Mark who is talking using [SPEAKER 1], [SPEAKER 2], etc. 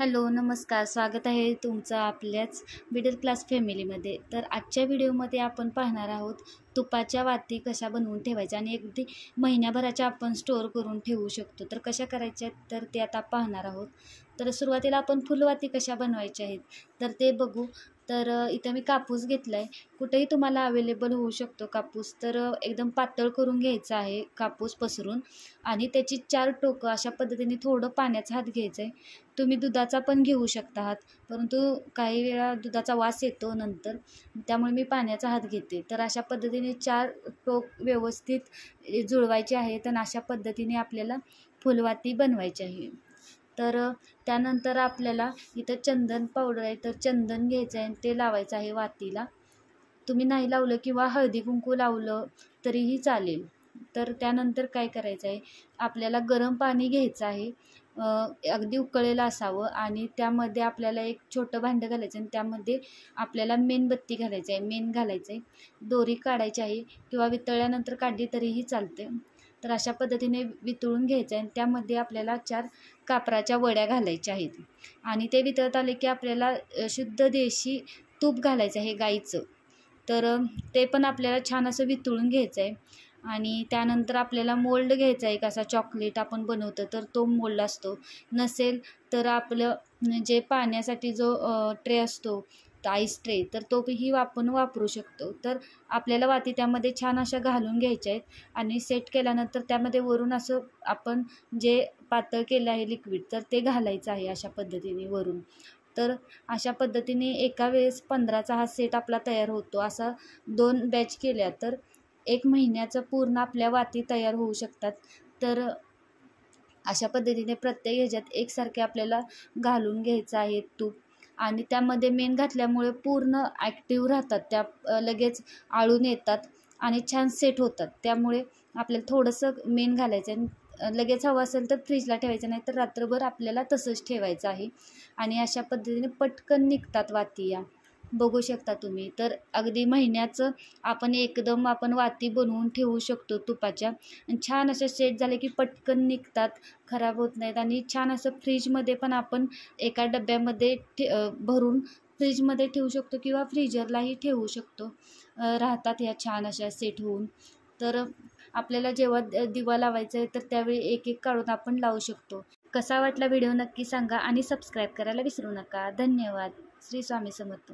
[SPEAKER 1] Hello, नमस्कार. स्वागत आहे तुमचं आपल्याच मिडल क्लास फॅमिलीमध्ये. तर आजच्या व्हिडिओमध्ये आपण पाहणार आहोत तुपाच्या वाती कशा बनवून ठेवायच्या आणि अगदी महिन्याभराच्या आपण स्टोअर करून ठेवू शकतो. तर कशा करायच्या तर ते आता पाहणार आहोत. तर सुरुवातीला आपण फुलवाती कशा बनवायच्या आहेत तर ते बघू. तर इथं मी कापूस घेतला आहे. कुठेही तुम्हाला अवेलेबल होऊ शकतो कापूस. तर एकदम पातळ करून घ्यायचा आहे कापूस पसरून आणि त्याची 4 टोकं अशा पद्धतीने थोडं पाण्याचा हात घ्यायचा आहे. तुम्ही दुधाचा पण घेऊ शकता हात, परंतु काही वेळा दुधाचा वास येतो नंतर, त्यामुळे मी पाण्याचा हात घेते. तर अशा पद्धतीने 4 टोक व्यवस्थित जुळवायचे आहेत आणि अशा पद्धतीने आपल्याला फुलवाती बनवायची आहे. तर त्यानंतर आपल्याला इथं चंदन पावडर आहे, तर चंदन घ्यायचं आहे आणि ते लावायचं आहे वातीला. तुम्ही नाही लावलं किंवा हळदी कुंकू लावलं तरीही चालेल. तर त्यानंतर काय करायचं आहे, आपल्याला गरम पाणी घ्यायचं आहे. अगदी उकळलेलं असावं आणि त्यामध्ये आपल्याला एक छोटं भांडं घालायचं आणि त्यामध्ये आपल्याला मेणबत्ती घालायचं आहे, मेण घालायचं आहे, दोरी काढायची आहे किंवा वितळल्यानंतर काढली तरीही चालते. तर अशा पद्धतीने वितळून घ्यायचं आहे आणि त्यामध्ये आपल्याला 4 कापराच्या वड्या घालायच्या आहेत आणि ते वितळत आले की आपल्याला शुद्ध देशी तूप घालायचं आहे गाईचं. तर ते पण आपल्याला छान असं वितळून घ्यायचं आहे आणि त्यानंतर आपल्याला मोल्ड घ्यायचा आहे. कसा चॉकलेट आपण बनवतो तर तो मोल्ड असतो. नसेल तर आपलं जे पाण्यासाठी जो ट्रे असतो आईस ट्रे, तर तोही आपण वापरू शकतो. तर आपल्याला वाती त्यामध्ये छान अशा घालून घ्यायच्या आहेत आणि सेट केल्यानंतर त्यामध्ये वरून असं आपण जे पातळ केलं आहे लिक्विड तर ते घालायचं आहे अशा पद्धतीने वरून. तर अशा पद्धतीने एका वेळेस 15चा हा सेट आपला तयार होतो. असा 2 बॅच केल्या तर 1 महिन्याचं पूर्ण आपल्या वाती तयार होऊ शकतात. तर अशा पद्धतीने प्रत्येक ह्याच्यात एकसारखे आपल्याला घालून घ्यायचं आहे तूप आणि त्यामध्ये मेण घातल्यामुळे पूर्ण ॲक्टिव्ह राहतात. त्या लगेच आळून येतात आणि छान सेट होतात. त्यामुळे आपल्याला थोडंसं मेण घालायचं आणि लगेच हवं असेल तर फ्रीजला ठेवायचं, नाही तर रात्रभर आपल्याला तसंच ठेवायचं आहे आणि अशा पद्धतीने पटकन निघतात वाती या. बघू शकता तुम्ही. तर अगदी महिन्याचं आपण वाती बनवून ठेवू शकतो तुपाच्या आणि छान असे सेट झाले की पटकन निघतात, खराब होत नाहीत आणि छान असं फ्रीजमध्ये पण आपण एका डब्यामध्ये भरून फ्रीजमध्ये ठेवू शकतो किंवा फ्रीजरलाही ठेवू शकतो. राहतात ह्या छान अशा सेट होऊन. तर आपल्याला जेव्हा दिवा लावायचा आहे तर त्यावेळी एक एक काढून आपण लावू शकतो. कसा वाटला व्हिडिओ नक्की सांगा आणि सबस्क्राईब करायला विसरू नका. धन्यवाद. श्री स्वामी समर्थ.